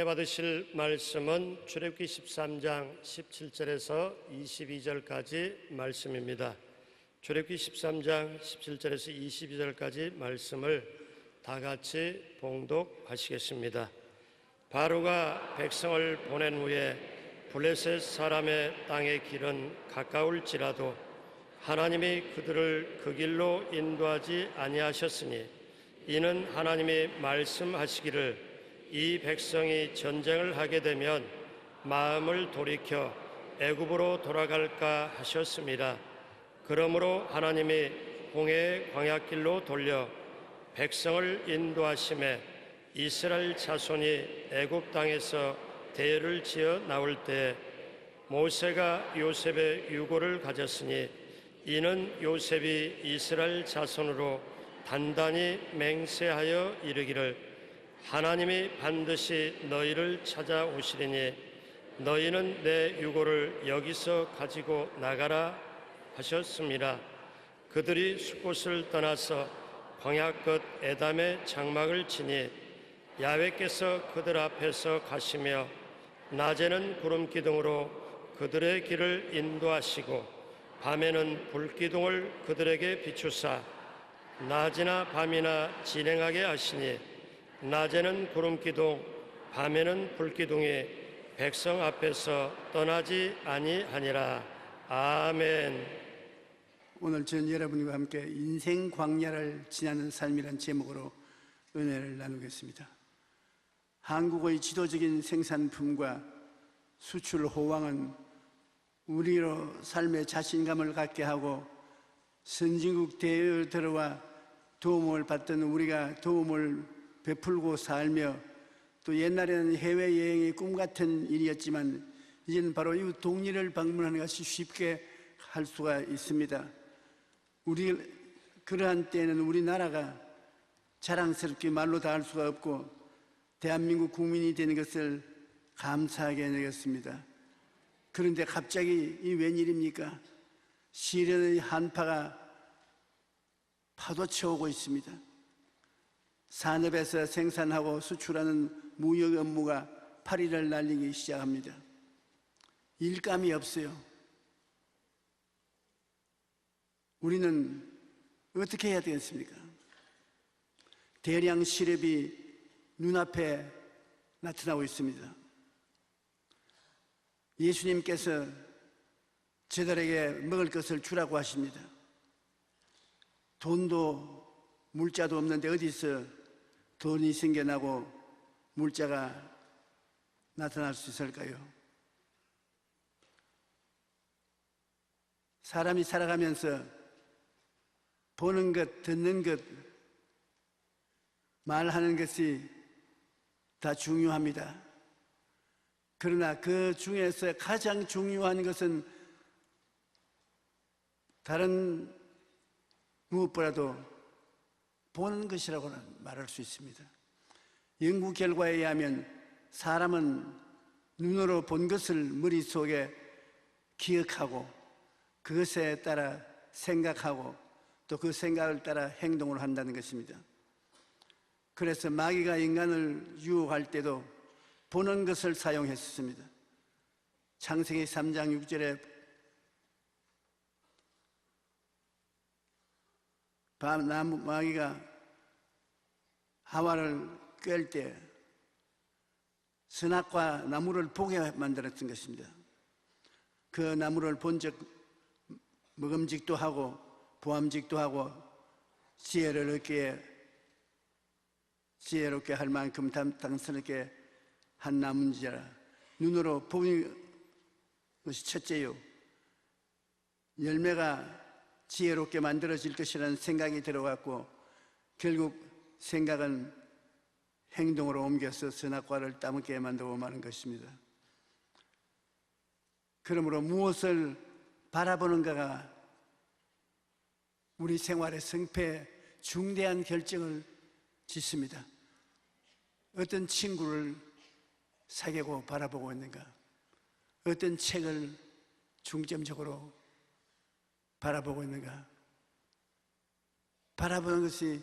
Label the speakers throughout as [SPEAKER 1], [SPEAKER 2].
[SPEAKER 1] 은혜 받으실 말씀은 출애굽기 13장 17절에서 22절까지 말씀입니다. 출애굽기 13장 17절에서 22절까지 말씀을 다 같이 봉독하시겠습니다. 바로가 백성을 보낸 후에 블레셋 사람의 땅의 길은 가까울지라도 하나님이 그들을 그 길로 인도하지 아니하셨으니 이는 하나님이 말씀하시기를 이 백성이 전쟁을 하게 되면 마음을 돌이켜 애굽으로 돌아갈까 하셨습니다. 그러므로 하나님이 홍해의 광야길로 돌려 백성을 인도하심에 이스라엘 자손이 애굽 땅에서 대를 지어 나올 때 모세가 요셉의 유고를 가졌으니 이는 요셉이 이스라엘 자손으로 단단히 맹세하여 이르기를 하나님이 반드시 너희를 찾아오시리니 너희는 내 유고를 여기서 가지고 나가라 하셨습니다. 그들이 숫곳을 떠나서 광야 끝 에담의 장막을 치니 야훼께서 그들 앞에서 가시며 낮에는 구름기둥으로 그들의 길을 인도하시고 밤에는 불기둥을 그들에게 비추사 낮이나 밤이나 진행하게 하시니 낮에는 구름기둥 밤에는 불기둥이 백성 앞에서 떠나지 아니하니라. 아멘.
[SPEAKER 2] 오늘 전 여러분과 함께 인생 광야를 지나는 삶이란 제목으로 은혜를 나누겠습니다. 한국의 지도적인 생산품과 수출 호황은 우리로 삶의 자신감을 갖게 하고 선진국 대회에 들어와 도움을 받던 우리가 도움을 베풀고 살며 또 옛날에는 해외여행이 꿈같은 일이었지만 이제는 바로 이 동리를 방문하는 것이 쉽게 할 수가 있습니다. 그러한 때에는 우리나라가 자랑스럽게 말로 다 할 수가 없고 대한민국 국민이 되는 것을 감사하게 여겼습니다. 그런데 갑자기 이 웬일입니까? 시련의 한파가 파도쳐 오고 있습니다. 산업에서 생산하고 수출하는 무역 업무가 파리를 날리기 시작합니다. 일감이 없어요. 우리는 어떻게 해야 되겠습니까? 대량 실업이 눈앞에 나타나고 있습니다. 예수님께서 저들에게 먹을 것을 주라고 하십니다. 돈도 물자도 없는데 어디서 돈이 생겨나고 물자가 나타날 수 있을까요? 사람이 살아가면서 보는 것, 듣는 것, 말하는 것이 다 중요합니다. 그러나 그 중에서 가장 중요한 것은 다른 무엇보다도 보는 것이라고는 말할 수 있습니다. 연구 결과에 의하면 사람은 눈으로 본 것을 머릿속에 기억하고 그것에 따라 생각하고 또 그 생각을 따라 행동을 한다는 것입니다. 그래서 마귀가 인간을 유혹할 때도 보는 것을 사용했습니다. 창세기 3장 6절에 마귀가 하와를 꿰을 때 선악과 나무를 보게 만들었던 것입니다. 그 나무를 본 적 먹음직도 하고 보암직도 하고 지혜롭게 할 만큼 당스럽게 한 나무인지라. 눈으로 보는 것이 첫째요, 열매가 지혜롭게 만들어질 것이라는 생각이 들어갔고 결국 생각은 행동으로 옮겨서 선악과를 따먹게 만들고 마는 것입니다. 그러므로 무엇을 바라보는가가 우리 생활의 성패에 중대한 결정을 짓습니다. 어떤 친구를 사귀고 바라보고 있는가? 어떤 책을 중점적으로 바라보고 있는가? 바라보는 것이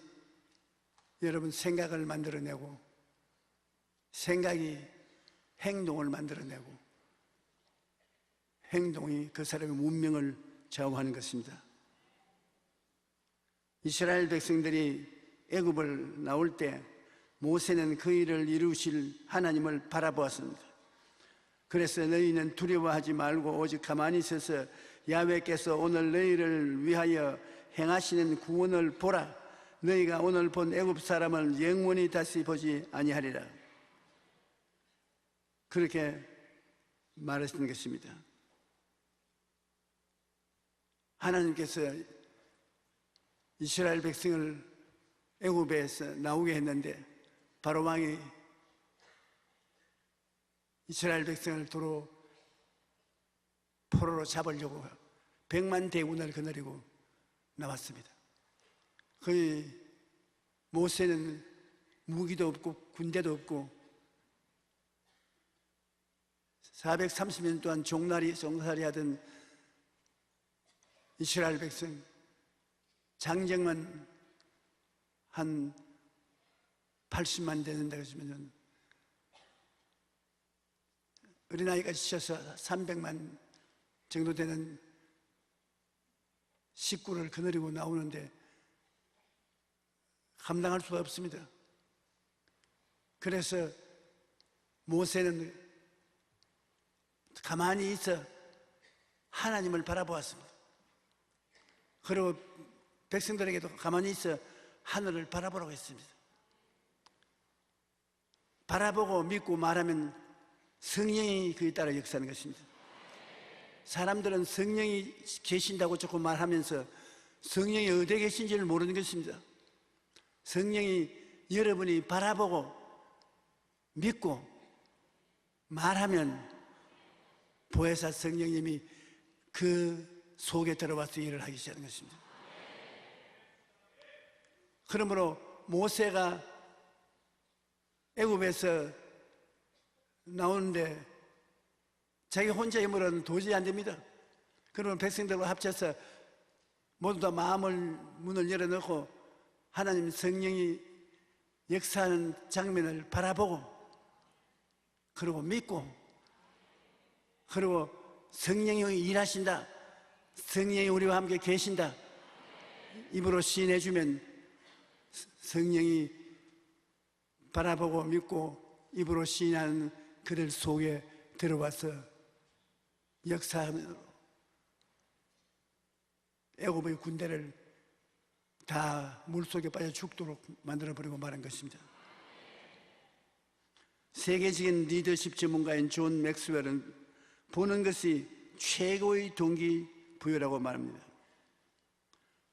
[SPEAKER 2] 여러분 생각을 만들어내고 생각이 행동을 만들어내고 행동이 그 사람의 문명을 좌우하는 것입니다. 이스라엘 백성들이 애굽을 나올 때 모세는 그 일을 이루실 하나님을 바라보았습니다. 그래서 너희는 두려워하지 말고 오직 가만히 있어서 야훼께서 오늘 너희를 위하여 행하시는 구원을 보라. 너희가 오늘 본 애굽 사람을 영원히 다시 보지 아니하리라. 그렇게 말하시는 것입니다. 하나님께서 이스라엘 백성을 애굽에서 나오게 했는데 바로 왕이 이스라엘 백성을 도로 포로로 잡으려고 100만 대군을 거느리고 나왔습니다. 거의 모세는 무기도 없고 군대도 없고 430년 동안 종살이 하던 이스라엘 백성 장정만 한 80만 되는다 그러시면 어린아이가 지쳐서 300만 정도 되는 식구를 거느리고 나오는데 감당할 수가 없습니다. 그래서 모세는 가만히 있어 하나님을 바라보았습니다. 그리고 백성들에게도 가만히 있어 하늘을 바라보라고 했습니다. 바라보고 믿고 말하면 성령이 그에 따라 역사하는 것입니다. 사람들은 성령이 계신다고 조금 말하면서 성령이 어디에 계신지를 모르는 것입니다. 성령이 여러분이 바라보고 믿고 말하면 보혜사 성령님이 그 속에 들어와서 일을 하기 시작하는 것입니다. 그러므로 모세가 애굽에서 나오는데 자기 혼자 힘으로는 도저히 안 됩니다. 그러면 백성들과 합쳐서 모두 다 문을 열어놓고 하나님 성령이 역사하는 장면을 바라보고 그리고 믿고 그리고 성령이 일하신다, 성령이 우리와 함께 계신다 입으로 시인해주면 성령이 바라보고 믿고 입으로 시인하는 그들 속에 들어와서 역사하며 애굽의 군대를 다 물속에 빠져 죽도록 만들어버리고 말한 것입니다. 세계적인 리더십 전문가인 존 맥스웰은 보는 것이 최고의 동기부여라고 말합니다.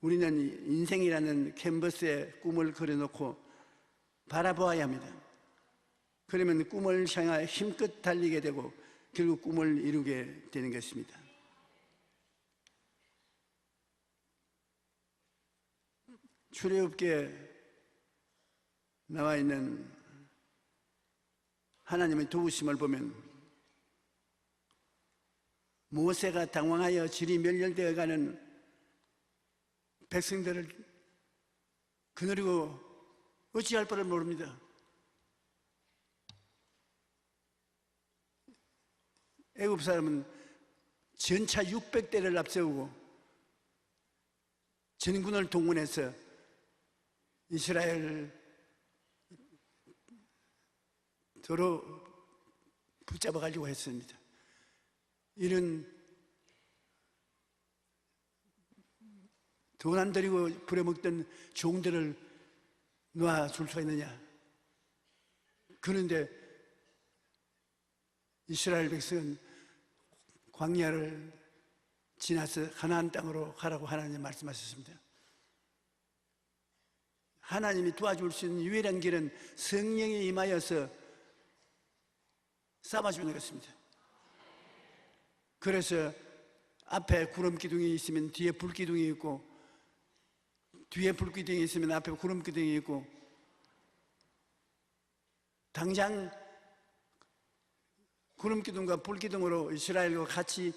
[SPEAKER 2] 우리는 인생이라는 캔버스에 꿈을 그려놓고 바라보아야 합니다. 그러면 꿈을 향하여 힘껏 달리게 되고 결국 꿈을 이루게 되는 것입니다. 출애굽기에 나와 있는 하나님의 도우심을 보면 모세가 당황하여 질이 멸렬되어 가는 백성들을 거느리고 어찌할 바를 모릅니다. 애굽 사람은 전차 600대를 앞세우고 전군을 동원해서 이스라엘 도로 붙잡아 가려고 했습니다. 이런 돈 안 들이고 부려먹던 종들을 놔줄 수가 있느냐. 그런데 이스라엘 백성은 광야를 지나서 가나안 땅으로 가라고 하나님 말씀하셨습니다. 하나님이 도와줄 수 있는 유일한 길은 성령이 임하여서 삼아주는 것입니다. 그래서 앞에 구름 기둥이 있으면 뒤에 불 기둥이 있고 뒤에 불 기둥이 있으면 앞에 구름 기둥이 있고 당장 구름 기둥과 불 기둥으로 이스라엘과 같이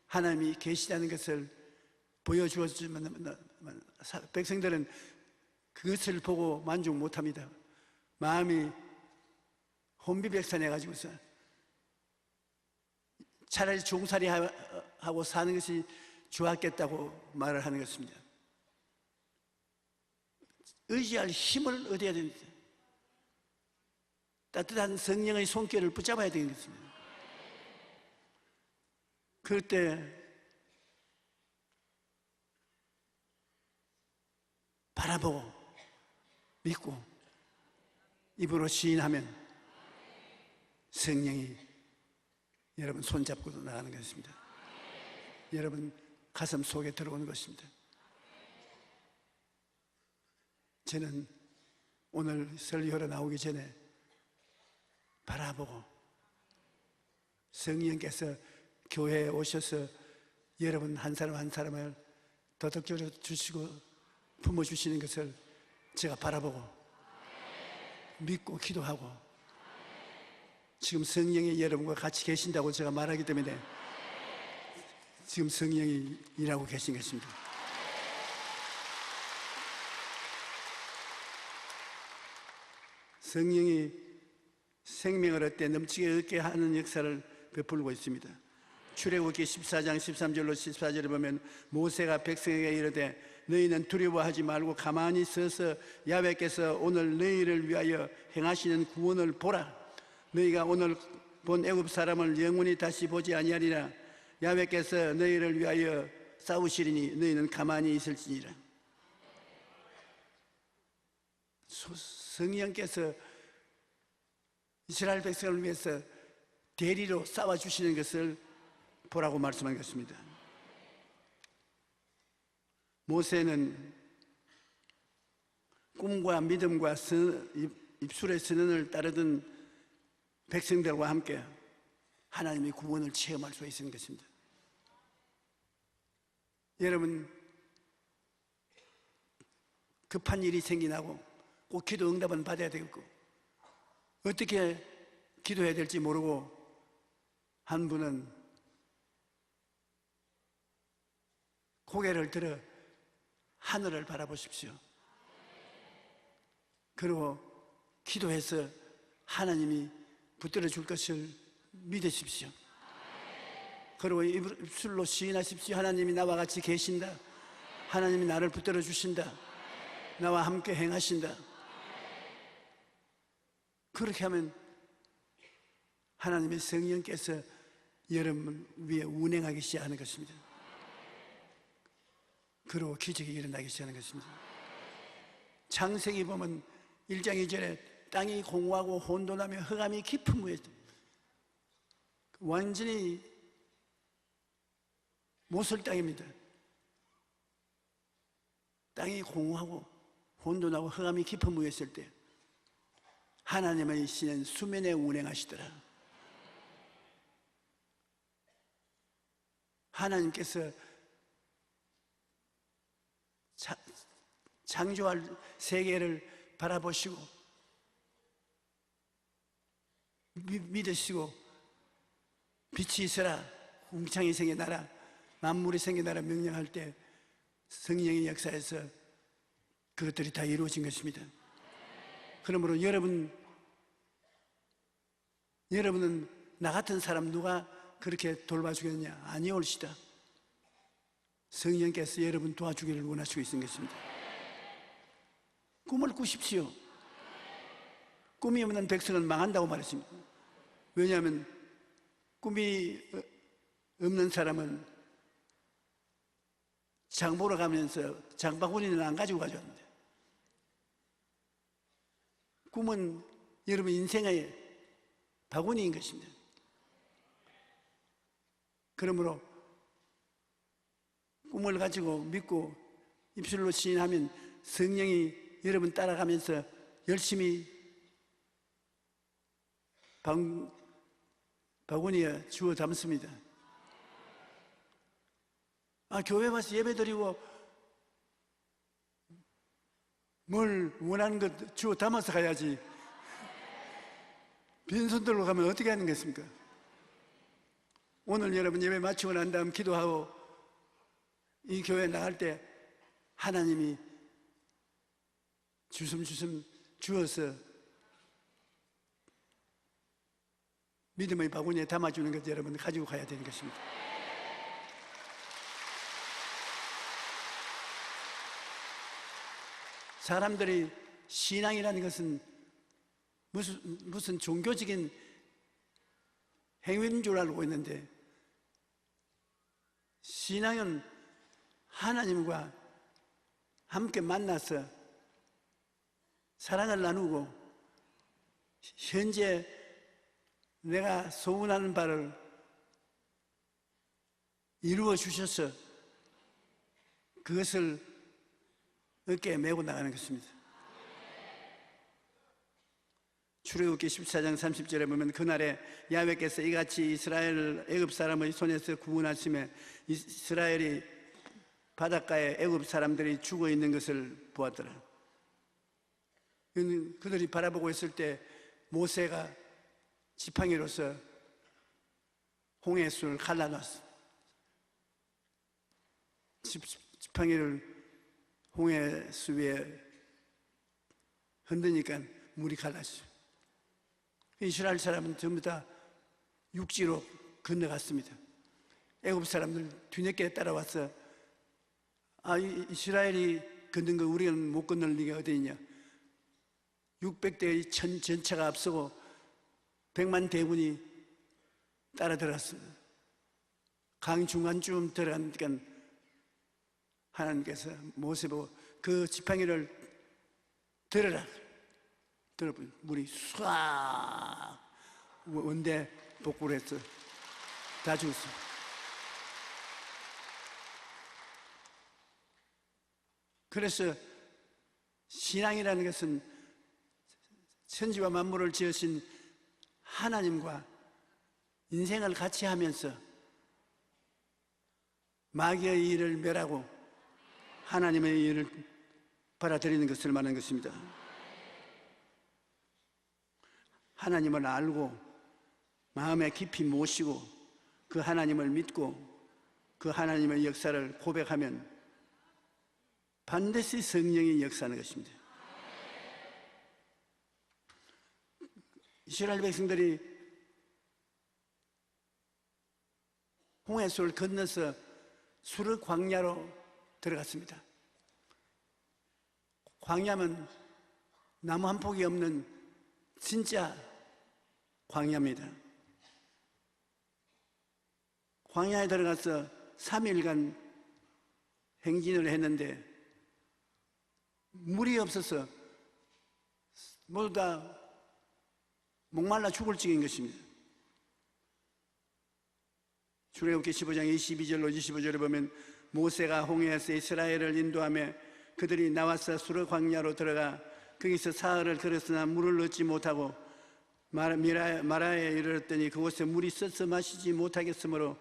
[SPEAKER 2] 하나님이 계시다는 것을 보여주었지만 백성들은 그것을 보고 만족 못합니다. 마음이 혼비백산해 가지고서 차라리 종살이하고 사는 것이 좋았겠다고 말을 하는 것입니다. 의지할 힘을 얻어야 됩니다. 따뜻한 성령의 손길을 붙잡아야 되는 것입니다. 그럴 때 바라보고 믿고 입으로 시인하면 성령이 여러분 손잡고 나가는 것입니다. 여러분 가슴 속에 들어오는 것입니다. 저는 오늘 설교로 나오기 전에 바라보고 성령께서 교회에 오셔서 여러분 한 사람 한 사람을 도덕적으로 주시고 품어주시는 것을 제가 바라보고 믿고 기도하고 지금 성령이 여러분과 같이 계신다고 제가 말하기 때문에 지금 성령이 일하고 계신 것입니다. 성령이 생명을 얻되 넘치게 얻게 하는 역사를 베풀고 있습니다. 출애굽기 14장 13절로 14절에 보면 모세가 백성에게 이르되 너희는 두려워하지 말고 가만히 서서 야훼께서 오늘 너희를 위하여 행하시는 구원을 보라. 너희가 오늘 본 애굽 사람을 영원히 다시 보지 아니하리라. 야훼께서 너희를 위하여 싸우시리니 너희는 가만히 있을지니라. 성령께서 이스라엘 백성을 위해서 대리로 싸워주시는 것을 보라고 말씀한 것입니다. 모세는 꿈과 믿음과 입술의 선언을 따르던 백성들과 함께 하나님의 구원을 체험할 수 있는 것입니다. 여러분 급한 일이 생기나고 꼭 기도 응답은 받아야 되겠고 어떻게 기도해야 될지 모르고 한 분은 고개를 들어 하늘을 바라보십시오. 그리고 기도해서 하나님이 붙들어 줄 것을 믿으십시오. 그리고 입술로 시인하십시오. 하나님이 나와 같이 계신다. 하나님이 나를 붙들어 주신다. 나와 함께 행하신다. 그렇게 하면 하나님의 성령께서 여러분 위에 운행하기 시작하는 것입니다. 그리고 기적이 일어나기 시작하는 것입니다. 창세기 보면 1장 2절에 땅이 공허하고 혼돈하며 흑암이 깊은 무에 완전히 못설 땅입니다. 땅이 공허하고 혼돈하고 흑암이 깊은 무에 있을 때 하나님의 신은 수면에 운행하시더라. 하나님께서 창조할 세계를 바라보시고 믿으시고 빛이 있어라, 궁창이 생겨나라, 만물이 생겨나라 명령할 때 성령의 역사에서 그것들이 다 이루어진 것입니다. 그러므로 여러분은 나 같은 사람 누가 그렇게 돌봐주겠느냐? 아니올시다. 성령께서 여러분 도와주기를 원하시고 있는 것입니다. 꿈을 꾸십시오. 꿈이 없는 백성은 망한다고 말했습니다. 왜냐하면 꿈이 없는 사람은 장 보러 가면서 장바구니는 안 가지고 가져왔는데 꿈은 여러분 인생의 바구니인 것입니다. 그러므로 꿈을 가지고 믿고 입술로 시인하면 성령이 여러분 따라가면서 열심히 바구니에 주워 담습니다. 교회 와서 예배 드리고 뭘 원하는 것 주워 담아서 가야지. 빈손들로 가면 어떻게 하는 것입니까? 오늘 여러분 예배 마치고 난 다음 기도하고 이 교회 나갈 때 하나님이 주섬주섬 주어서 믿음의 바구니에 담아주는 것 여러분 가지고 가야 되는 것입니다. 사람들이 신앙이라는 것은 무슨 종교적인 행위인 줄 알고 있는데, 신앙은 하나님과 함께 만나서 사랑을 나누고 현재 내가 소원하는 바를 이루어 주셔서 그것을 어깨에 메고 나가는 것입니다. 출애굽기 14장 30절에 보면 그날에 야훼께서 이같이 이스라엘을 애굽 사람의 손에서 구원하심에 이스라엘이 바닷가에 애굽 사람들이 죽어 있는 것을 보았더라. 그들이 바라보고 있을 때 모세가 지팡이로서 홍해수를 갈라놨어. 지팡이를 홍해수 위에 흔드니까 물이 갈라져. 이스라엘 사람은 전부 다 육지로 건너갔습니다. 애굽 사람들 뒤늦게 따라와서 이스라엘이 건넌 거 우리는 못 건널 리가 어디 있냐. 600대의 전차가 앞서고 100만 대군이 따라 들어갔습니다. 강 중간쯤 들어가니까 하나님께서 모세 보고 그 지팡이를 들어라. 들어보니 물이 쏴 원대 복구를 해서 다 죽었습니다. 그래서 신앙이라는 것은 천지와 만물을 지으신 하나님과 인생을 같이 하면서 마귀의 일을 멸하고 하나님의 일을 받아들이는 것을 말하는 것입니다. 하나님을 알고 마음에 깊이 모시고 그 하나님을 믿고 그 하나님의 역사를 고백하면 반드시 성령이 역사하는 것입니다. 이스라엘 백성들이 홍해수를 건너서 수르 광야로 들어갔습니다. 광야면 나무 한 폭이 없는 진짜 광야입니다. 광야에 들어가서 3일간 행진을 했는데 물이 없어서 모두 다 목말라 죽을 지경인 것입니다. 출애굽기 15장 22절로 25절에 보면 모세가 홍해에서 이스라엘을 인도하며 그들이 나와서 수르 광야로 들어가 거기서 사흘을 걸었으나 물을 얻지 못하고 마라에 이르렀더니 그곳에 물이 썩어 마시지 못하겠으므로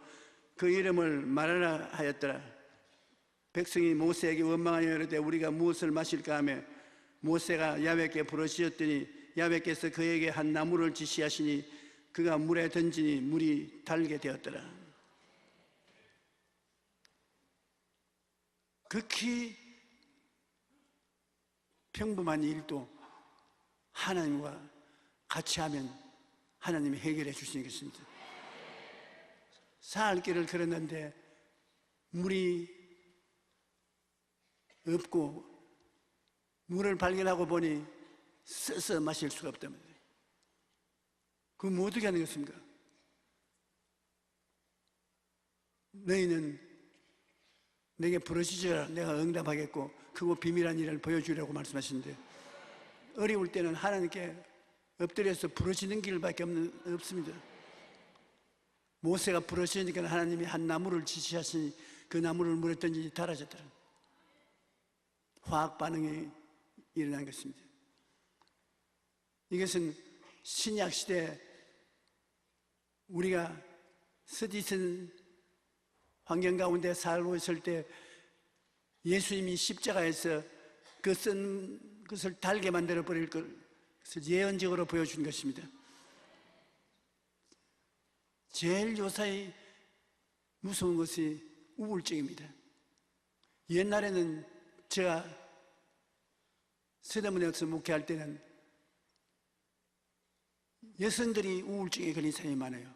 [SPEAKER 2] 그 이름을 마라라 하였더라. 백성이 모세에게 원망하여 이르되 우리가 무엇을 마실까 하며 모세가 야훼께 부르짖었더니 야훼께서 그에게 한 나무를 지시하시니 그가 물에 던지니 물이 달게 되었더라. 극히 평범한 일도 하나님과 같이 하면 하나님이 해결해 주시는 것입니다. 사흘 길을 걸었는데 물이 없고 물을 발견하고 보니 써서 마실 수가 없답니다. 그럼 뭐 어떻게 하는 것입니까? 너희는 내게 부르짖어라. 내가 응답하겠고 그거 비밀한 일을 보여주려고 말씀하시는데, 어려울 때는 하나님께 엎드려서 부르짖는 길밖에 없습니다. 모세가 부르짖으니까 하나님이 한 나무를 지시하시니 그 나무를 물에 던지니 달아졌더라. 화학 반응이 일어난 것입니다. 이것은 신약 시대 우리가 스디슨 환경 가운데 살고 있을 때 예수님이 십자가에서 그 쓴 것을 달게 만들어 버릴 것을 예언적으로 보여준 것입니다. 제일 요사이 무서운 것이 우울증입니다. 옛날에는 제가 서대문에서 목회할 때는 여성들이 우울증에 걸린 사람이 많아요.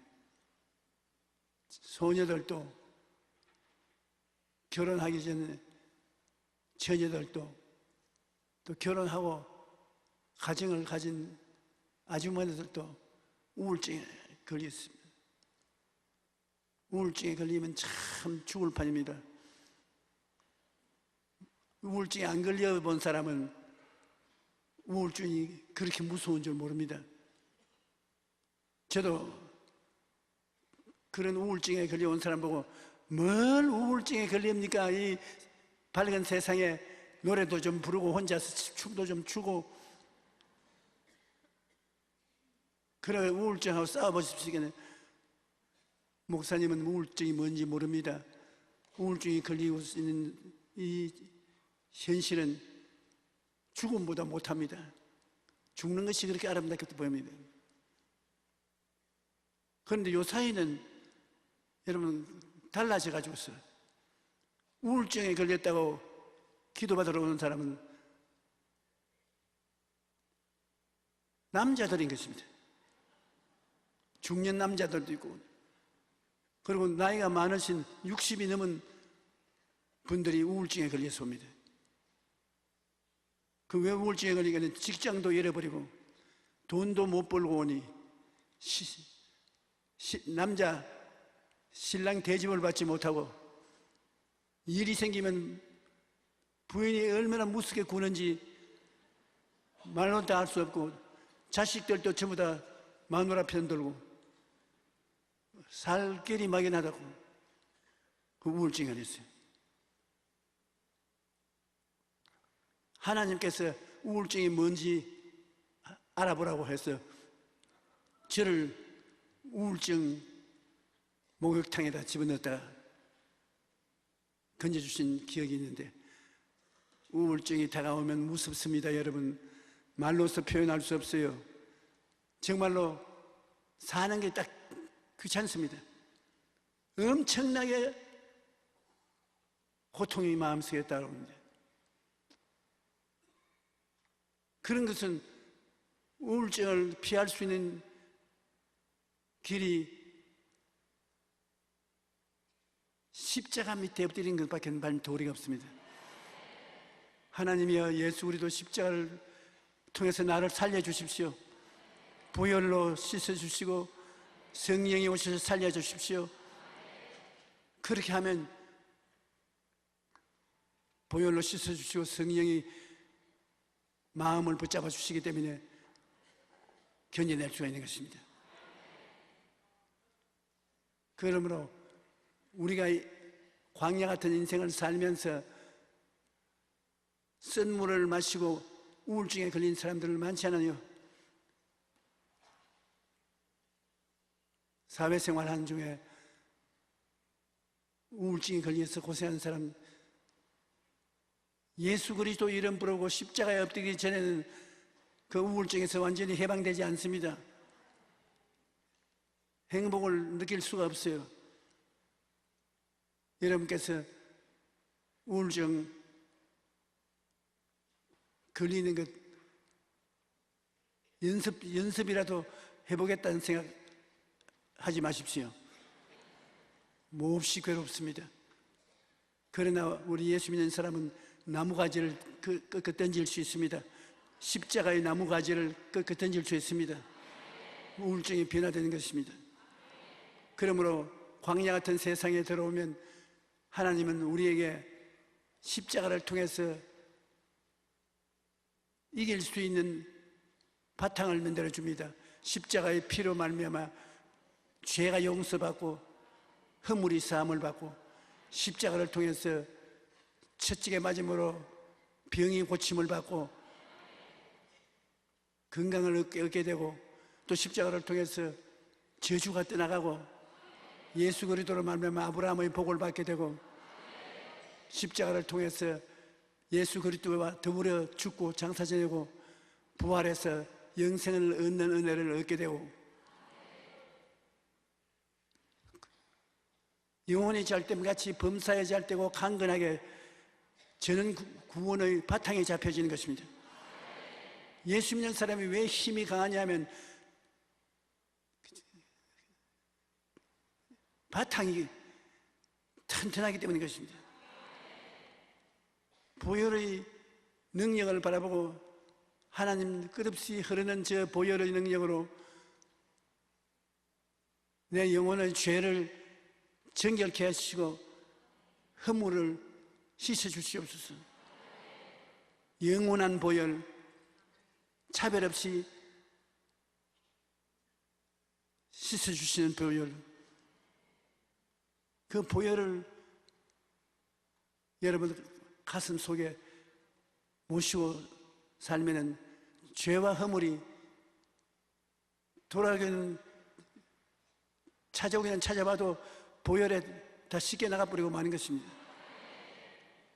[SPEAKER 2] 소녀들도, 결혼하기 전에 처녀들도, 또 결혼하고 가정을 가진 아주머니들도 우울증에 걸렸습니다. 우울증에 걸리면 참 죽을 판입니다. 우울증에 안 걸려본 사람은 우울증이 그렇게 무서운 줄 모릅니다. 저도 그런 우울증에 걸려온 사람 보고 뭘 우울증에 걸립니까? 이 밝은 세상에 노래도 좀 부르고 혼자서 춤도 좀 추고 그런 우울증하고 싸워보십시오. 목사님은 우울증이 뭔지 모릅니다. 우울증이 걸리고 있는 이 현실은 죽음보다 못합니다. 죽는 것이 그렇게 아름답게 보입니다. 그런데 요 사이는 여러분 달라져가지고서 우울증에 걸렸다고 기도받으러 오는 사람은 남자들인 것입니다. 중년 남자들도 있고, 그리고 나이가 많으신 60이 넘은 분들이 우울증에 걸려서 옵니다. 그 왜 우울증에 걸리냐면 직장도 잃어버리고 돈도 못 벌고 오니 남자 신랑 대접을 받지 못하고, 일이 생기면 부인이 얼마나 무섭게 구는지 말로 다 할 수 없고, 자식들도 전부 다 마누라 편 들고 살 길이 막연하다고 그 우울증이 걸렸어요. 하나님께서 우울증이 뭔지 알아보라고 해서 저를 우울증 목욕탕에다 집어넣었다가 건져주신 기억이 있는데, 우울증이 다가오면 무섭습니다. 여러분, 말로서 표현할 수 없어요. 정말로 사는 게 딱 귀찮습니다. 엄청나게 고통이 마음속에 따라옵니다. 그런 것은 우울증을 피할 수 있는 길이 십자가 밑에 엎드리는 것밖에 도리가 없습니다. 하나님이여, 예수 우리도 십자가를 통해서 나를 살려주십시오. 보혈로 씻어주시고 성령이 오셔서 살려주십시오. 그렇게 하면 보혈로 씻어주시고 성령이 마음을 붙잡아 주시기 때문에 견뎌낼 수가 있는 것입니다. 그러므로 우리가 광야 같은 인생을 살면서 쓴 물을 마시고 우울증에 걸린 사람들 많지 않아요? 사회생활 하는 중에 우울증에 걸려서 고생하는 사람, 예수 그리스도 이름 부르고 십자가에 엎드리기 전에는 그 우울증에서 완전히 해방되지 않습니다. 행복을 느낄 수가 없어요. 여러분께서 우울증 걸리는 것 연습이라도 해보겠다는 생각 하지 마십시오. 몹시 괴롭습니다. 그러나 우리 예수 믿는 사람은 나무가지를 꺾어 던질 수 있습니다. 십자가의 나무가지를 꺾어 던질 수 있습니다. 우울증이 변화되는 것입니다. 그러므로 광야 같은 세상에 들어오면 하나님은 우리에게 십자가를 통해서 이길 수 있는 바탕을 만들어 줍니다. 십자가의 피로 말미암아 죄가 용서받고 허물이 사함을 받고, 십자가를 통해서 채찍에 맞음으로 병이 고침을 받고 건강을 얻게 되고, 또 십자가를 통해서 저주가 떠나가고 예수 그리스도로 말미암아 아브라함의 복을 받게 되고, 십자가를 통해서 예수 그리스도와 더불어 죽고 장사 지내고 부활해서 영생을 얻는 은혜를 얻게 되고, 영혼이 잘됨같이 범사에 잘되고 강건하게 저는 구원의 바탕이 잡혀지는 것입니다. 예수 믿는 사람이 왜 힘이 강하냐면 바탕이 튼튼하기 때문인 것입니다. 보혈의 능력을 바라보고 하나님 끝없이 흐르는 저 보혈의 능력으로 내 영혼의 죄를 정결케 하시고 허물을 씻어 주시옵소서. 영원한 보혈, 차별 없이 씻어 주시는 보혈, 그 보혈을 여러분 가슴 속에 모시고 살면은 죄와 허물이 돌아오기는 찾아오기는 찾아봐도 보혈에 다 씻겨 나가버리고 마는 것입니다.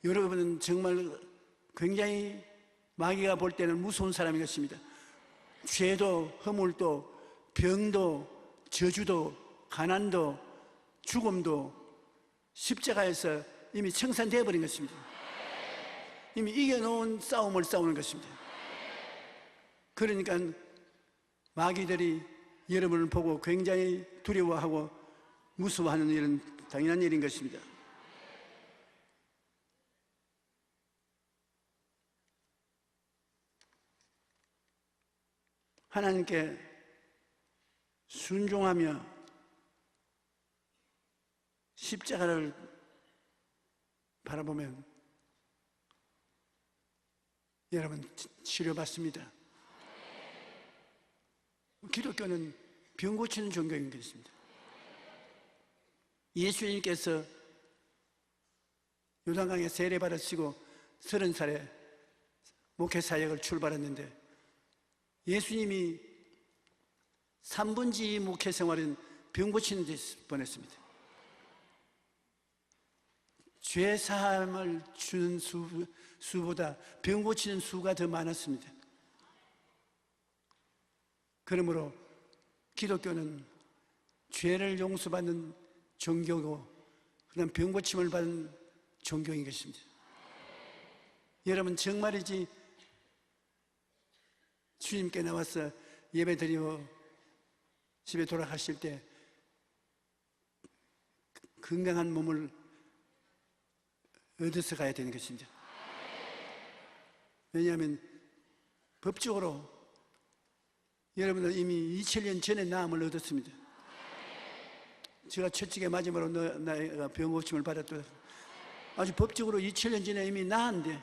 [SPEAKER 2] 여러분은 정말 굉장히 마귀가 볼 때는 무서운 사람인 것입니다. 죄도 허물도 병도 저주도 가난도 죽음도 십자가에서 이미 청산되어 버린 것입니다. 이미 이겨놓은 싸움을 싸우는 것입니다. 그러니까 마귀들이 여러분을 보고 굉장히 두려워하고 무서워하는 일은 당연한 일인 것입니다. 하나님께 순종하며 십자가를 바라보면 여러분 치료받습니다. 기독교는 병 고치는 종교인 것입니다. 예수님께서 요단강에 세례받으시고 30살에 목회 사역을 출발했는데 예수님이 3분지 2 목회 생활은 병 고치는 데 보냈습니다. 죄 사함을 주는 수보다 병 고치는 수가 더 많았습니다. 그러므로 기독교는 죄를 용서받는 종교고 그다음 병 고침을 받는 종교인 것입니다. 여러분 정말이지 주님께 나와서 예배드리고 집에 돌아가실 때 건강한 몸을 얻어서 가야 되는 것입니다. 왜냐하면 법적으로 여러분은 이미 2000년 전에 나음을 얻었습니다. 제가 첫째게 마지막으로 내가 병 고침을 받았다. 아주 법적으로 2000년 전에 이미 나았는데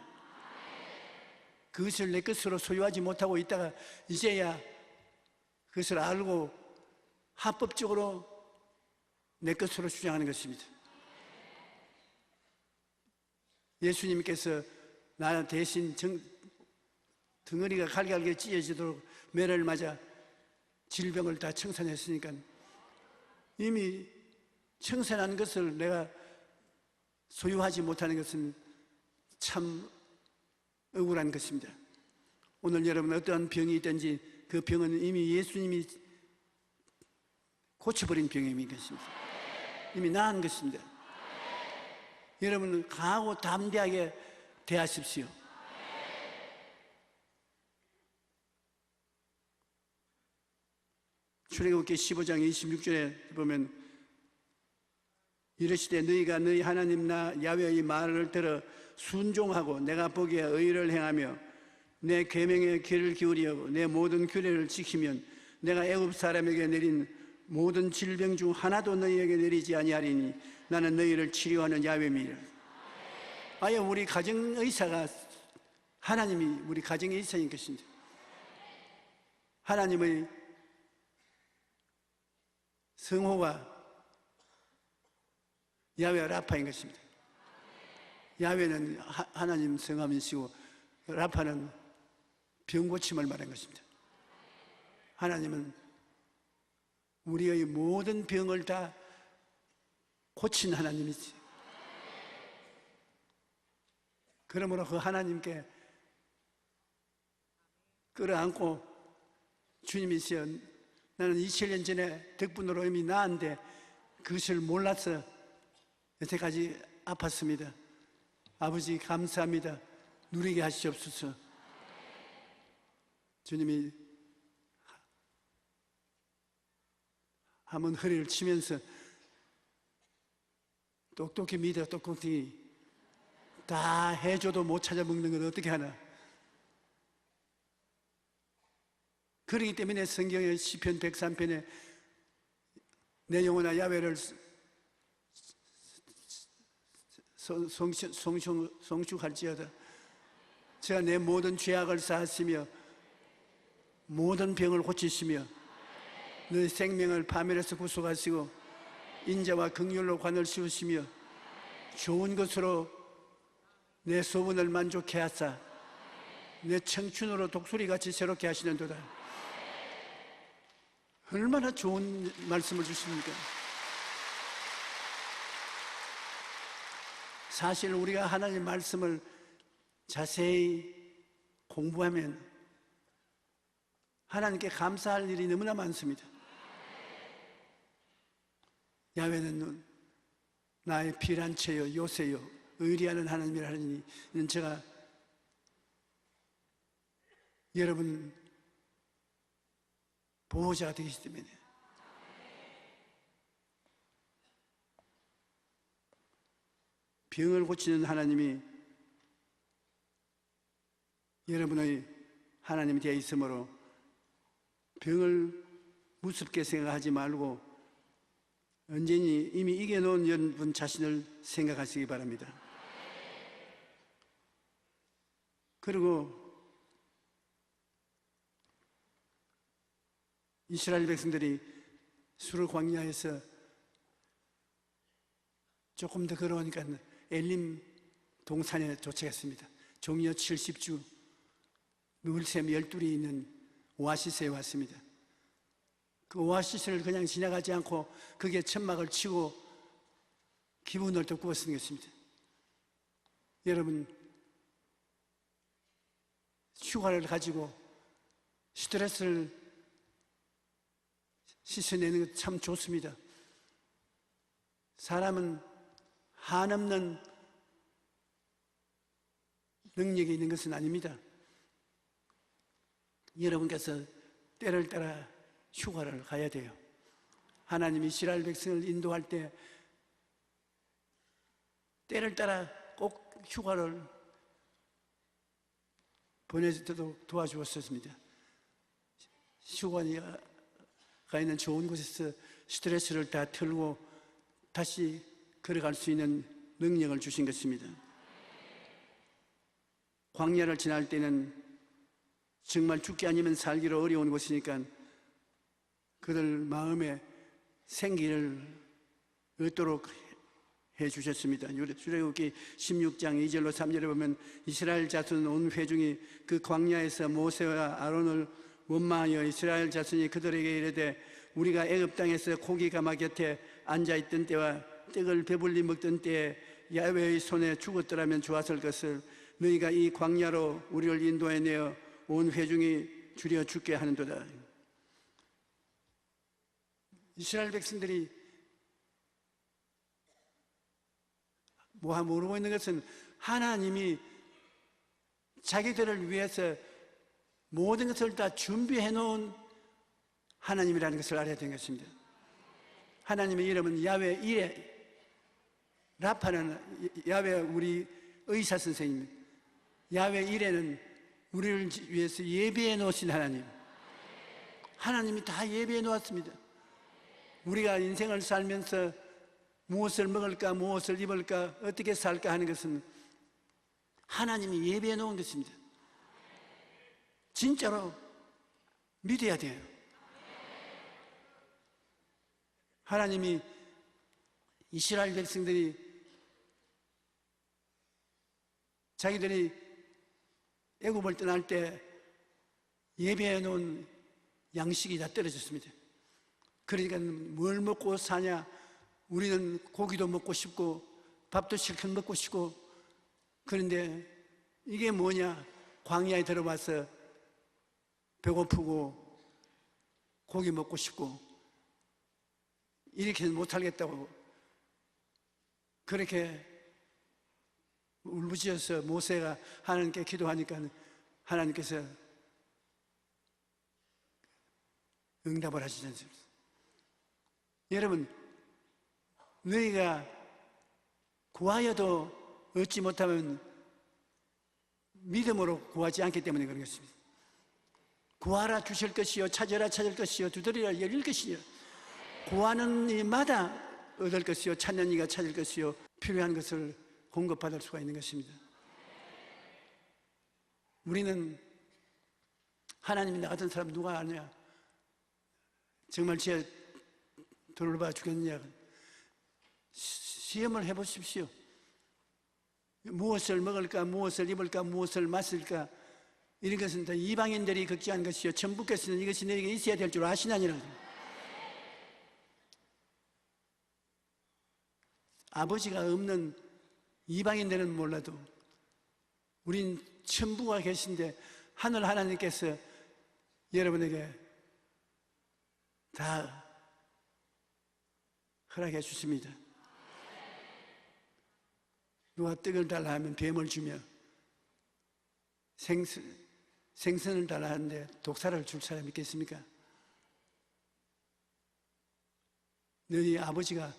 [SPEAKER 2] 그것을 내 것으로 소유하지 못하고 있다가 이제야 그것을 알고 합법적으로 내 것으로 주장하는 것입니다. 예수님께서 나 대신 덩어리가 갈갈게 찢어지도록 매를 맞아 질병을 다 청산했으니까 이미 청산한 것을 내가 소유하지 못하는 것은 참 억울한 것입니다. 오늘 여러분 어떠한 병이 있든지 그 병은 이미 예수님이 고쳐버린 병인 것입니다. 이미 나은 것입니다. 여러분은 강하고 담대하게 대하십시오. 출애굽기 15장 26절에 보면 이르시되 너희가 너희 하나님 나 야훼의 말을 들어 순종하고 내가 보기에 의를 행하며 내 계명의 귀를 기울이고 내 모든 규례를 지키면 내가 애굽 사람에게 내린 모든 질병 중 하나도 너희에게 내리지 아니하리니 나는 너희를 치료하는 야훼미라. 아예 우리 가정의사가 하나님이 우리 가정의사인 것입니다. 하나님의 성호가 야훼 라파인 것입니다. 야훼는 하나님 성함이시고 라파는 병고침을 말한 것입니다. 하나님은 우리의 모든 병을 다 고친 하나님이지. 그러므로 그 하나님께 끌어안고 주님이시여 나는 2000년 전에 덕분으로 이미 나았는데 그것을 몰라서 여태까지 아팠습니다. 아버지 감사합니다. 누리게 하시옵소서. 주님이 한번 허리를 치면서 똑똑히 믿어. 똑똑히 다 해줘도 못 찾아 먹는 건 어떻게 하나. 그렇기 때문에 성경의 시편 103편에 내 영혼아 야훼를 송축할지어다. 제가 내 모든 죄악을 사하시며 모든 병을 고치시며 내 생명을 파멸에서 구속하시고 인자와 긍휼로 관을 씌우시며 좋은 것으로 내 소원을 만족해 하사 내 청춘으로 독수리같이 새롭게 하시는도다. 얼마나 좋은 말씀을 주십니까? 사실 우리가 하나님 말씀을 자세히 공부하면 하나님께 감사할 일이 너무나 많습니다. 야훼는 나의 피난처요 요새요 의리하는 하나님이라 하니 제가 여러분 보호자가 되기 때문에 병을 고치는 하나님이 여러분의 하나님이 되어 있으므로 병을 무섭게 생각하지 말고 언제니 이미 이겨놓은 여러분 자신을 생각하시기 바랍니다. 그리고 이스라엘 백성들이 수르 광야에서 조금 더 걸어오니까 엘림 동산에 도착했습니다. 종려 70주 누울샘 12이 있는 오아시스에 왔습니다. 그 오아시스를 그냥 지나가지 않고 거기에 천막을 치고 기분을 덮고 쓰는 것입니다. 여러분 휴가를 가지고 스트레스를 씻어내는 것 참 좋습니다. 사람은 한없는 능력이 있는 것은 아닙니다. 여러분께서 때를 따라 휴가를 가야 돼요. 하나님이 이스라엘 백성을 인도할 때 때를 따라 꼭 휴가를 보내도록 도와주었습니다. 휴가가 있는 좋은 곳에서 스트레스를 다 털고 다시 걸어갈 수 있는 능력을 주신 것입니다. 광야를 지날 때는 정말 죽기 아니면 살기로 어려운 곳이니까 그들 마음에 생기를 얻도록 해주셨습니다. 출애굽기 16장 2절로 3절에 보면 이스라엘 자손 온 회중이 그 광야에서 모세와 아론을 원망하여 이스라엘 자손이 그들에게 이르되 우리가 애굽 땅에서 고기 가마 곁에 앉아있던 때와 떡을 배불리 먹던 때에 야훼의 손에 죽었더라면 좋았을 것을 너희가 이 광야로 우리를 인도해내어 온 회중이 줄여 죽게 하는도다. 이스라엘 백성들이 모르고 있는 것은 하나님이 자기들을 위해서 모든 것을 다 준비해 놓은 하나님이라는 것을 알아야 되는 것입니다. 하나님의 이름은 야훼 이레. 라파는 야훼 우리 의사 선생님, 야훼 이레는 우리를 위해서 예비해 놓으신 하나님. 하나님이 다 예비해 놓았습니다. 우리가 인생을 살면서 무엇을 먹을까, 무엇을 입을까, 어떻게 살까 하는 것은 하나님이 예비해 놓은 것입니다. 진짜로 믿어야 돼요. 하나님이 이스라엘 백성들이 자기들이 애굽을 떠날 때 예배해 놓은 양식이 다 떨어졌습니다. 그러니까 뭘 먹고 사냐? 우리는 고기도 먹고 싶고 밥도 실컷 먹고 싶고, 그런데 이게 뭐냐? 광야에 들어와서 배고프고 고기 먹고 싶고 이렇게는 못 살겠다고 그렇게 울부짖어서 모세가 하나님께 기도하니까 하나님께서 응답을 하시지 않습니까? 여러분, 너희가 구하여도 얻지 못하면 믿음으로 구하지 않기 때문에 그런 것입니다. 구하라 주실 것이요, 찾으라 찾을 것이요, 두드리라 열릴 것이요. 구하는 이마다 얻을 것이요, 찾는 이가 찾을 것이요, 필요한 것을 공급받을 수가 있는 것입니다. 우리는 하나님이 나 같은 사람 누가 아냐? 정말 제 돌봐 주겠느냐? 시험을 해보십시오. 무엇을 먹을까, 무엇을 입을까, 무엇을 마실까, 이런 것은 다 이방인들이 걱정한 것이요, 천부께서는 이것이 너에게 있어야 될 줄 아시나니라. 아버지가 없는 이방인들은 몰라도 우린 천부가 계신데 하늘 하나님께서 여러분에게 다 허락해 주십니다. 누가 떡을 달라 하면 뱀을 주며 생선을 달라 하는데 독사를 줄 사람이 있겠습니까? 너희 아버지가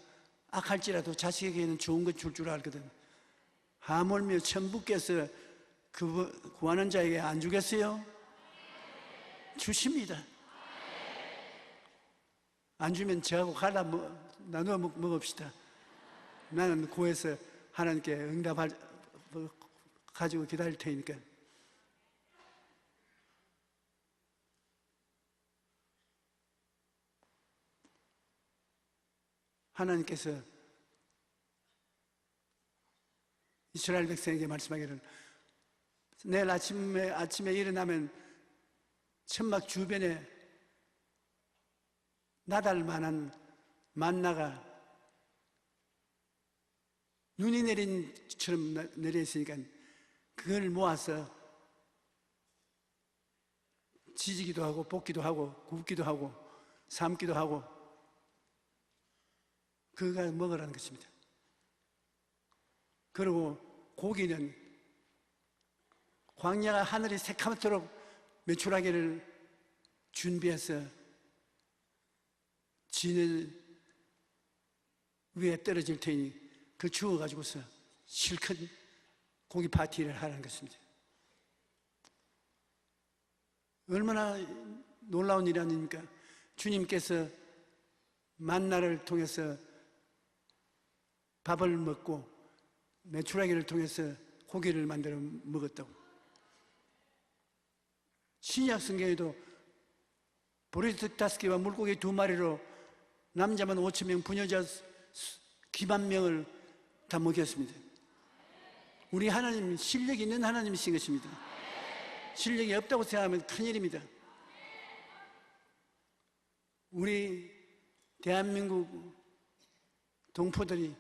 [SPEAKER 2] 악할지라도 자식에게는 좋은 것 줄 줄 알거든. 하물며 천부께서 구하는 자에게 안 주겠어요? 주십니다. 안 주면 저하고 갈라 나누어 먹읍시다. 나는 구해서 하나님께 응답할 가지고 기다릴 테니까. 하나님께서 이스라엘 백성에게 말씀하기를 내일 아침에 일어나면 천막 주변에 나달 만한 만나가 눈이 내린 처럼 내려 있으니까 그걸 모아서 지지기도 하고 볶기도 하고 굽기도 하고 삶기도 하고 그가 먹으라는 것입니다. 그리고 고기는 광야가 하늘이 새카맣도록 메추라기를 준비해서 진을 위에 떨어질 테니 그 주워가지고서 실컷 고기 파티를 하라는 것입니다. 얼마나 놀라운 일 아닙니까? 주님께서 만나를 통해서 밥을 먹고 메추라기를 통해서 고기를 만들어 먹었다고. 신약 성경에도 보리떡 5개와 물고기 2마리로 남자만 5,000명, 부녀자 기만 명을 다 먹였습니다. 우리 하나님 실력이 있는 하나님이신 것입니다. 실력이 없다고 생각하면 큰일입니다. 우리 대한민국 동포들이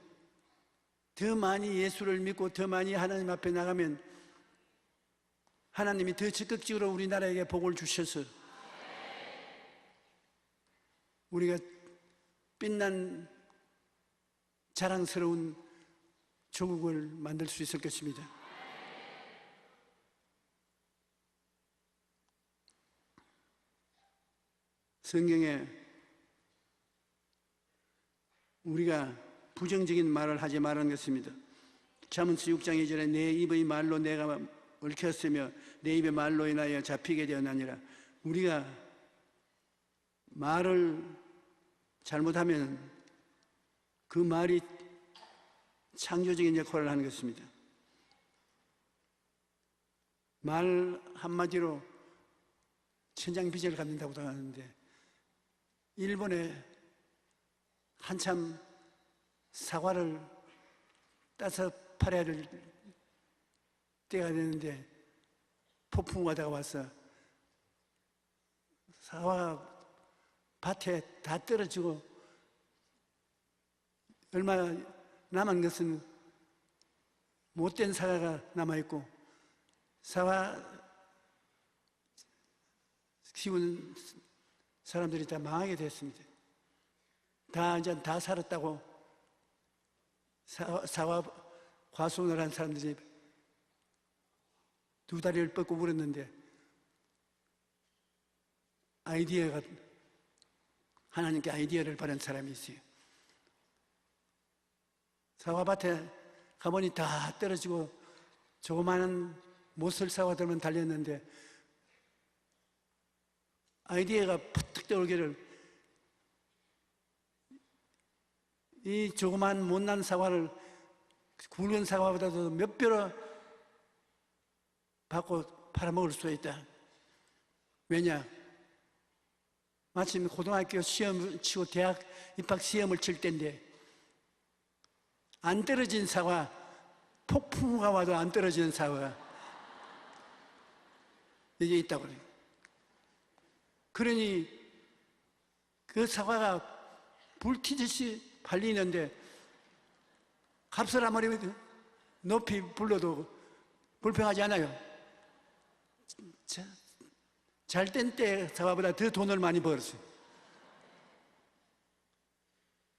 [SPEAKER 2] 더 많이 예수를 믿고 더 많이 하나님 앞에 나가면 하나님이 더 적극적으로 우리나라에게 복을 주셔서 우리가 빛난 자랑스러운 조국을 만들 수 있을 것입니다. 성경에 우리가 부정적인 말을 하지 말라는 것입니다. 잠언서 6장 2절에 내 입의 말로 내가 얽혔으며 내 입의 말로 인하여 잡히게 되었나니라. 우리가 말을 잘못하면 그 말이 창조적인 역할을 하는 것입니다. 말 한마디로 천장비전을 갖는다고 하는데 일본에 한참 사과를 따서 팔아야 될 때가 되는데 폭풍우가 다가와서 사과 밭에 다 떨어지고 얼마 남은 것은 못된 사과가 남아있고 사과 키우는 사람들이 다 망하게 됐습니다. 이제 다 살았다고 사과 과수원을 한 사람들이 두 다리를 뻗고 울었는데 하나님께 아이디어를 받은 사람이 있어요. 사과밭에 가보니 다 떨어지고 조그마한 모슬 사과들만 달렸는데 아이디어가 푸득 떠오르기를 이 조그만 못난 사과를 굵은 사과보다도 몇 배로 받고 팔아먹을 수 있다. 왜냐? 마침 고등학교 시험 치고 대학 입학 시험을 칠 때인데 안 떨어진 사과, 폭풍우가 와도 안 떨어지는 사과가 이게 있다고 그래요. 그러니 그 사과가 불튀듯이 팔리는데 값을 아무리 높이 불러도 불평하지 않아요. 잘 땐 때 사과보다 더 돈을 많이 벌었어요.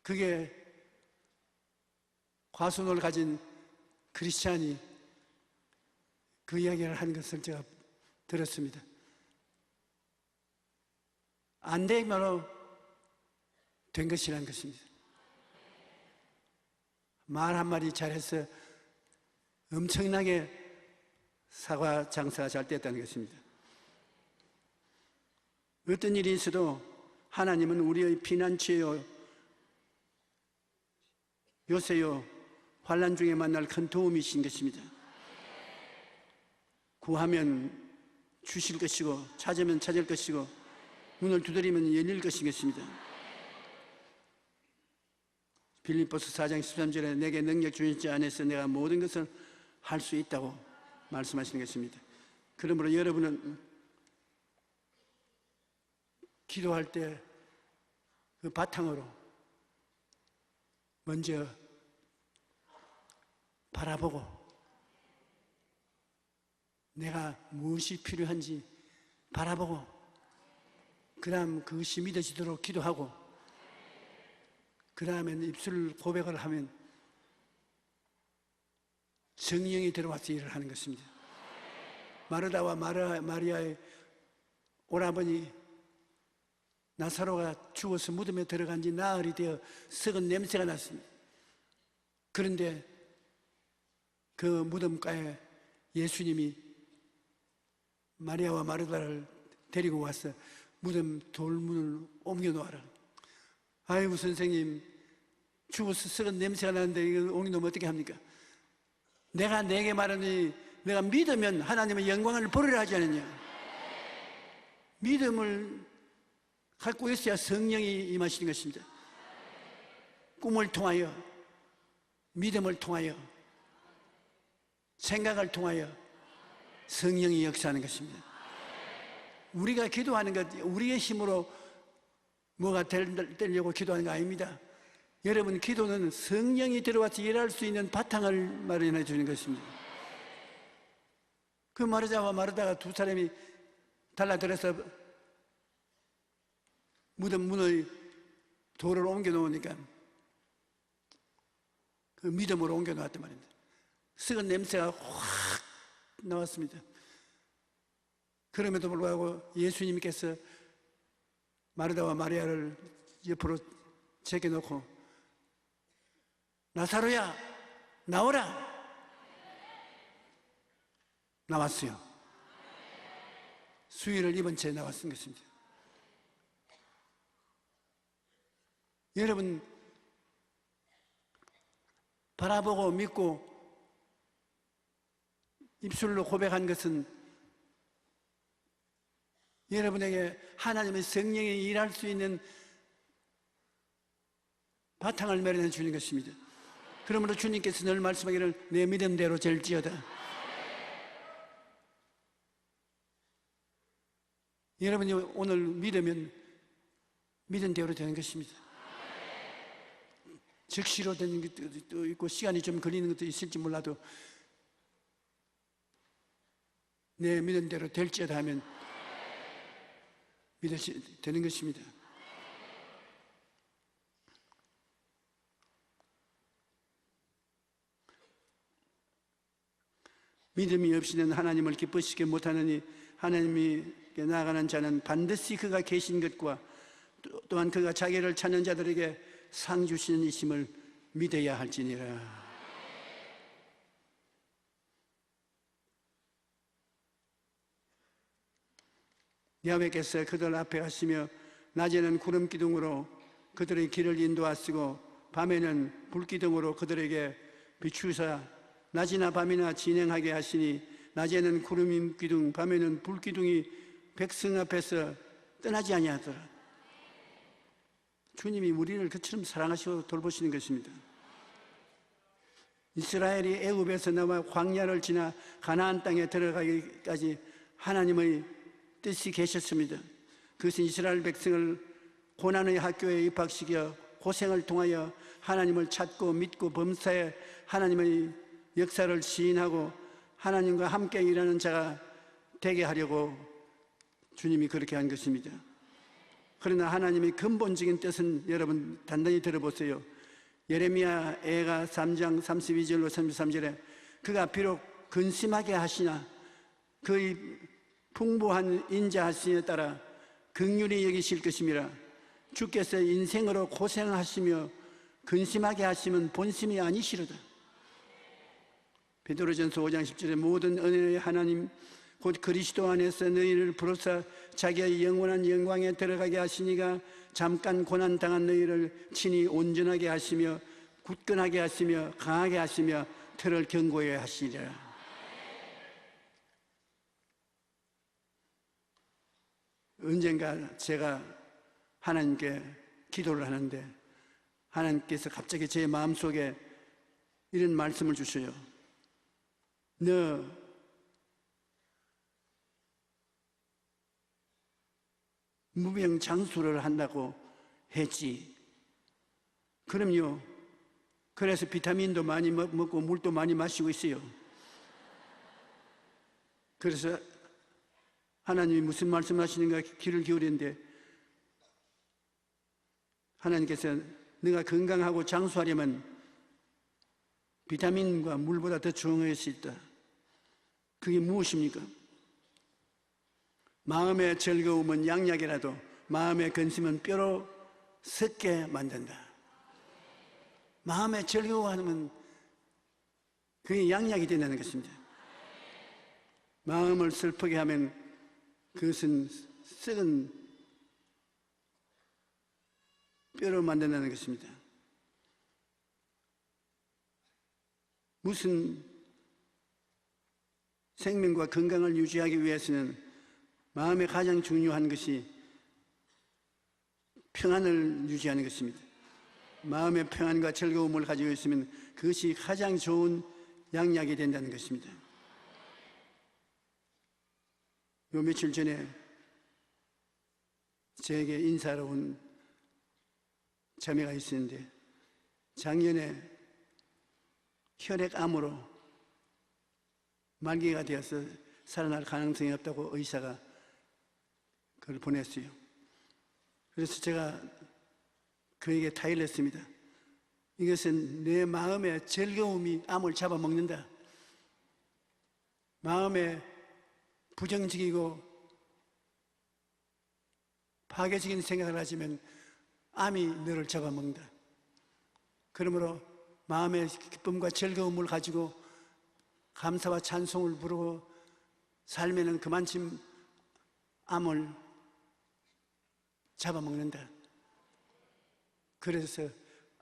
[SPEAKER 2] 그게 과순을 가진 크리스찬이 그 이야기를 하는 것을 제가 들었습니다. 안 되기만으로 된 것이라는 것입니다. 말 한마디 잘해서 엄청나게 사과 장사가 잘 됐다는 것입니다. 어떤 일이 있어도 하나님은 우리의 피난처요, 요새요, 환난 중에 만날 큰 도움이신 것입니다. 구하면 주실 것이고 찾으면 찾을 것이고 문을 두드리면 열릴 것이겠습니다. 빌립보서 4장 13절에 내게 능력 주신 자 안에서 내가 모든 것을 할 수 있다고 말씀하시는 것입니다. 그러므로 여러분은 기도할 때 그 바탕으로 먼저 바라보고 내가 무엇이 필요한지 바라보고 그 다음 그것이 믿어지도록 기도하고 그 다음에 입술 고백을 하면 성령이 들어와서 일을 하는 것입니다. 마르다와 마리아의 오라버니 나사로가 죽어서 무덤에 들어간 지 나흘이 되어 썩은 냄새가 났습니다. 그런데 그 무덤가에 예수님이 마리아와 마르다를 데리고 와서 무덤 돌문을 옮겨 놓아라. 아이고 선생님, 죽어서 썩은 냄새가 나는데 이걸 옮겨 놓으면 어떻게 합니까? 내가 내게 말하니 내가 믿으면 하나님의 영광을 보리라 하지 않느냐. 믿음을 갖고 있어야 성령이 임하시는 것입니다. 꿈을 통하여, 믿음을 통하여, 생각을 통하여 성령이 역사하는 것입니다. 우리가 기도하는 것, 우리의 힘으로 뭐가 되려고 기도하는 거 아닙니다. 여러분, 기도는 성령이 들어와서 일할 수 있는 바탕을 마련해 주는 것입니다. 그 마르다와 마르다가 두 사람이 달라들어서 무덤 문의 돌을 옮겨 놓으니까 그 믿음으로 옮겨 놓았단 말입니다. 썩은 냄새가 확 나왔습니다. 그럼에도 불구하고 예수님께서 마르다와 마리아를 옆으로 제껴놓고 나사로야 나오라. 나왔어요. 수의를 입은 채 나왔은 것입니다. 여러분, 바라보고 믿고 입술로 고백한 것은 여러분에게 하나님의 성령이 일할 수 있는 바탕을 마련해 주는 것입니다. 그러므로 주님께서 늘 말씀하기를 내 믿음대로 될지어다. 여러분이 오늘 믿으면 믿은 대로 되는 것입니다. 즉시로 되는 것도 있고 시간이 좀 걸리는 것도 있을지 몰라도 내 믿은 대로 될지어다 하면 믿으시 되는 것입니다. 믿음이 없이는 하나님을 기쁘시게 못하느니 하나님께 나아가는 자는 반드시 그가 계신 것과 또한 그가 자기를 찾는 자들에게 상 주시는 이심을 믿어야 할지니라. 야훼께서 그들 앞에 가시며 낮에는 구름 기둥으로 그들의 길을 인도하시고 밤에는 불 기둥으로 그들에게 비추사 낮이나 밤이나 진행하게 하시니 낮에는 구름 기둥 밤에는 불 기둥이 백성 앞에서 떠나지 아니하더라. 주님이 우리를 그처럼 사랑하시고 돌보시는 것입니다. 이스라엘이 애굽에서 나와 광야를 지나 가나안 땅에 들어가기까지 하나님의 뜻이 계셨습니다. 그것은 이스라엘 백성을 고난의 학교에 입학시켜 고생을 통하여 하나님을 찾고 믿고 범사에 하나님의 역사를 시인하고 하나님과 함께 일하는 자가 되게 하려고 주님이 그렇게 한 것입니다. 그러나 하나님의 근본적인 뜻은 여러분 단단히 들어보세요. 예레미야 애가 3장 32절로 33절에 그가 비록 근심하게 하시나 그의 풍부한 인자하심에 따라 긍휼히 여기실 것임이라. 주께서 인생으로 고생하시며 근심하게 하시면 본심이 아니시로다. 베드로전서 5장 10절에 모든 은혜의 하나님 곧 그리스도 안에서 너희를 부르사 자기의 영원한 영광에 들어가게 하시니가 잠깐 고난당한 너희를 친히 온전하게 하시며 굳건하게 하시며 강하게 하시며 터를 견고히 하시리라. 언젠가 제가 하나님께 기도를 하는데 하나님께서 갑자기 제 마음속에 이런 말씀을 주셔요. 너 무병장수를 한다고 했지. 그럼요. 그래서 비타민도 많이 먹고 물도 많이 마시고 있어요. 그래서 하나님이 무슨 말씀하시는가 귀를 기울였는데 하나님께서 네가 건강하고 장수하려면 비타민과 물보다 더 중요한 것이 있다. 그게 무엇입니까? 마음의 즐거움은 양약이라도 마음의 근심은 뼈로 썩게 만든다. 마음의 즐거워하면 그게 양약이 된다는 것입니다. 마음을 슬프게 하면 그것은 썩은 뼈로 만든다는 것입니다. 무슨 생명과 건강을 유지하기 위해서는 마음에 가장 중요한 것이 평안을 유지하는 것입니다. 마음의 평안과 즐거움을 가지고 있으면 그것이 가장 좋은 양약이 된다는 것입니다. 요 며칠 전에 저에게 인사로 온 자매가 있었는데 작년에 혈액암으로 말기가 되어서 살아날 가능성이 없다고 의사가 그걸 보냈어요. 그래서 제가 그에게 타일했습니다. 이것은 내 마음의 즐거움이 암을 잡아먹는다. 마음에 부정적이고 파괴적인 생각을 하시면 암이 너를 잡아먹는다. 그러므로 마음의 기쁨과 즐거움을 가지고 감사와 찬송을 부르고 살면은 그만큼 암을 잡아먹는다. 그래서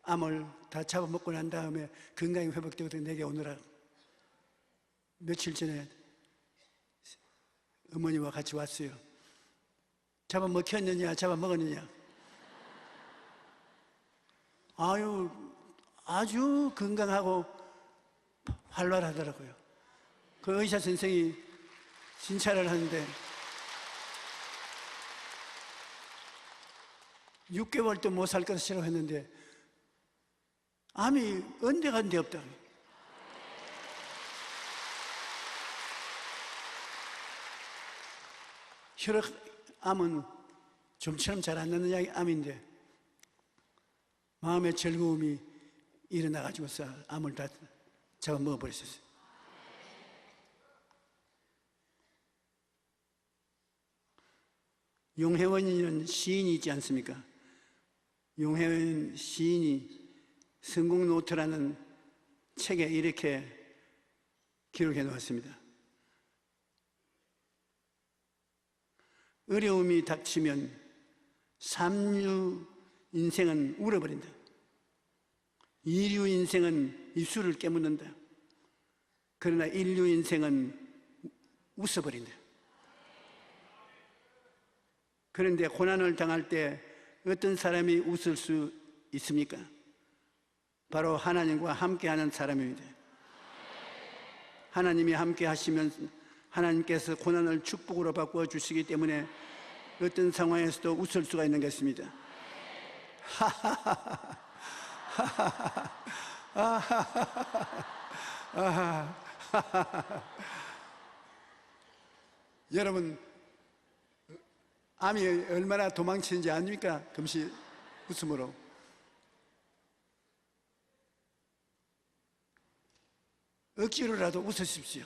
[SPEAKER 2] 암을 다 잡아먹고 난 다음에 건강이 회복되거든 내게 오느라. 며칠 전에 어머니와 같이 왔어요. 잡아먹혔느냐 잡아먹었느냐. 아주 건강하고 활발하더라고요. 그 의사 선생이 진찰을 하는데 6개월도 못 살 것이라고 했는데 암이 언제간데 없다고. 혈액암은 좀처럼 잘 안 낫는 암인데 마음의 즐거움이 일어나가지고서 암을 다 잡아먹어버렸어요. 용혜원이라는 시인이 있지 않습니까? 용혜원 시인이 성공노트라는 책에 이렇게 기록해 놓았습니다. 어려움이 닥치면 삼류 인생은 울어버린다. 이류 인생은 입술을 깨묻는다. 그러나 인류 인생은 웃어버린다. 그런데 고난을 당할 때 어떤 사람이 웃을 수 있습니까? 바로 하나님과 함께하는 사람입니다. 하나님이 함께 하시면 하나님께서 고난을 축복으로 바꾸어 주시기 때문에 어떤 상황에서도 웃을 수가 있는 것입니다. 여러분, 암이 얼마나 도망치는지 아닙니까? 금시 웃음으로. 억지로라도 웃으십시오.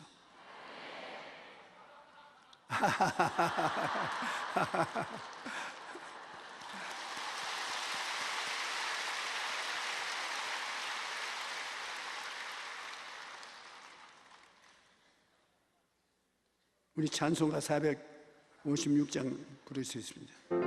[SPEAKER 2] 우리 찬송가 456장 부를 수 있습니다.